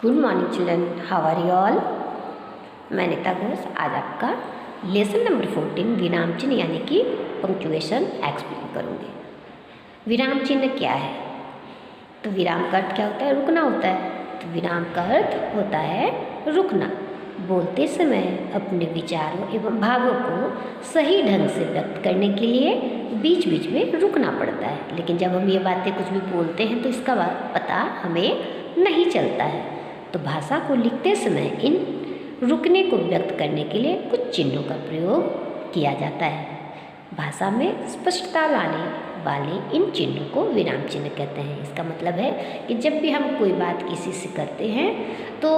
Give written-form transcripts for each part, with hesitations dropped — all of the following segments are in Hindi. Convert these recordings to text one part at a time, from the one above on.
Good morning children, how are you all. मैं नीता घोष आज आपका लेसन नंबर 14 विराम चिन्ह यानी कि पंक्चुएशन एक्सप्लेन करूँगी। विराम चिन्ह क्या है? तो विराम का अर्थ क्या होता है? रुकना होता है। तो विराम का अर्थ होता है रुकना। बोलते समय अपने विचारों एवं भावों को सही ढंग से व्यक्त करने के लिए बीच बीच में रुकना पड़ता है। लेकिन जब हम ये बातें कुछ भी बोलते हैं तो इसका पता हमें नहीं चलता है। तो भाषा को लिखते समय इन रुकने को व्यक्त करने के लिए कुछ चिन्हों का प्रयोग किया जाता है। भाषा में स्पष्टता लाने वाले इन चिन्हों को विराम चिन्ह कहते हैं। इसका मतलब है कि जब भी हम कोई बात किसी से करते हैं तो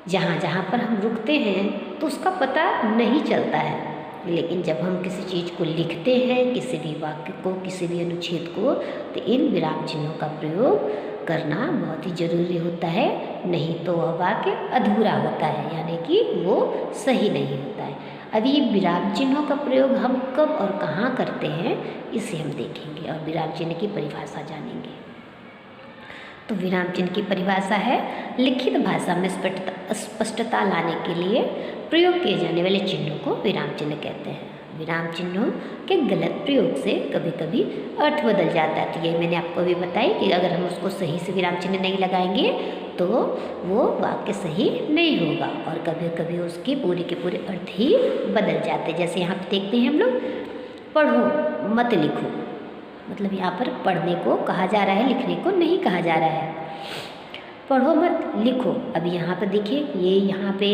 जहाँ जहाँ पर हम रुकते हैं तो उसका पता नहीं चलता है। लेकिन जब हम किसी चीज़ को लिखते हैं, किसी भी वाक्य को, किसी भी अनुच्छेद को, तो इन विराम चिन्हों का प्रयोग करना बहुत ही ज़रूरी होता है। नहीं तो वह वाक्य अधूरा होता है, यानी कि वो सही नहीं होता है। अब ये विराम चिन्हों का प्रयोग हम कब और कहाँ करते हैं इसे हम देखेंगे और विराम चिन्ह की परिभाषा जानेंगे। तो विराम चिन्ह की परिभाषा है लिखित भाषा में स्पष्टता लाने के लिए प्रयोग किए जाने वाले चिन्हों को विराम चिन्ह कहते हैं। विराम चिन्हों के गलत प्रयोग से कभी कभी अर्थ बदल जाता है। तो ये मैंने आपको भी बताई कि अगर हम उसको सही से विराम चिन्ह नहीं लगाएंगे तो वो वाक्य सही नहीं होगा और कभी कभी उसके पूरे के पूरे अर्थ ही बदल जाते हैं। जैसे यहाँ पर देखते हैं हम लोग, पढ़ो मत लिखो, मतलब यहाँ पर पढ़ने को कहा जा रहा है, लिखने को नहीं कहा जा रहा है। पढ़ो मत लिखो। अभी यहाँ पर देखिए, ये यहाँ पे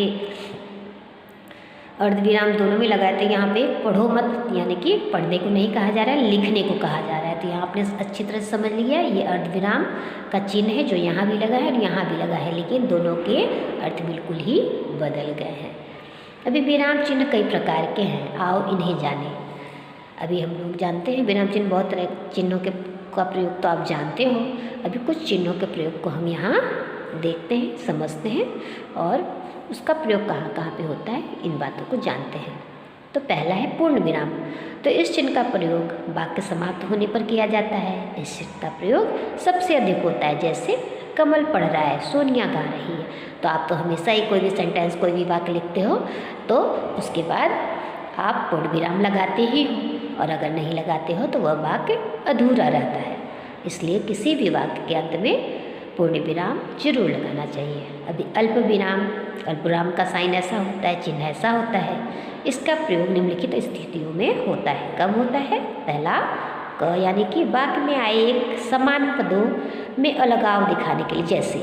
अर्धविराम दोनों में लगाए थे। यहाँ पे पढ़ो मत यानी कि पढ़ने को नहीं कहा जा रहा है, लिखने को कहा जा रहा है। तो यहाँ आपने अच्छी तरह से समझ लिया, ये अर्धविराम का चिन्ह है जो यहाँ भी लगा है और यहाँ भी लगा है, लेकिन दोनों के अर्थ बिल्कुल ही बदल गए हैं। अभी विराम चिन्ह कई प्रकार के हैं, आओ इन्हें जानें। अभी हम लोग जानते हैं विराम चिन्ह, बहुत तरह चिन्हों के का प्रयोग तो आप जानते हो। अभी कुछ चिन्हों के प्रयोग को हम यहाँ देखते हैं, समझते हैं और उसका प्रयोग कहाँ कहाँ पे होता है इन बातों को जानते हैं। तो पहला है पूर्ण विराम। तो इस चिन्ह का प्रयोग वाक्य समाप्त होने पर किया जाता है। इस चिन्ह का प्रयोग सबसे अधिक होता है, जैसे कमल पढ़ रहा है, सोनिया गा रही है। तो आप तो हमेशा ही कोई भी सेंटेंस, कोई भी वाक्य लिखते हो तो उसके बाद आप पूर्ण विराम लगाते ही हो, और अगर नहीं लगाते हो तो वह वाक्य अधूरा रहता है। इसलिए किसी भी वाक्य के अंत में पूर्ण विराम जरूर लगाना चाहिए। अभी अल्प विराम का साइन ऐसा होता है, चिन्ह ऐसा होता है। इसका प्रयोग निम्नलिखित स्थितियों में होता है। कब होता है? पहला क यानी कि वाक्य में आए एक समान पदों में अलगाव दिखाने के लिए। जैसे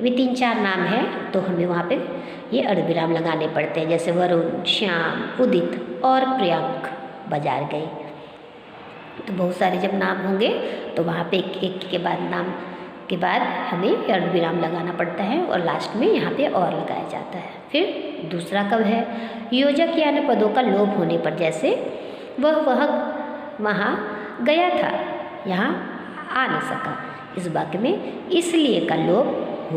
अभी 3-4 नाम है तो हमें वहाँ पे ये अर्धविराम लगाने पड़ते हैं। जैसे वरुण, श्याम, उदित और प्रियांक बाजार गए। तो बहुत सारे जब नाम होंगे तो वहाँ पे एक के बाद नाम के बाद हमें अर्धविराम लगाना पड़ता है और लास्ट में यहाँ पे और लगाया जाता है। फिर दूसरा कब है? योजक या अन्य पदों का लोप होने पर। जैसे वह वहाँ गया था, यहाँ आ न सका। इस वाक्य में इसलिए का लोप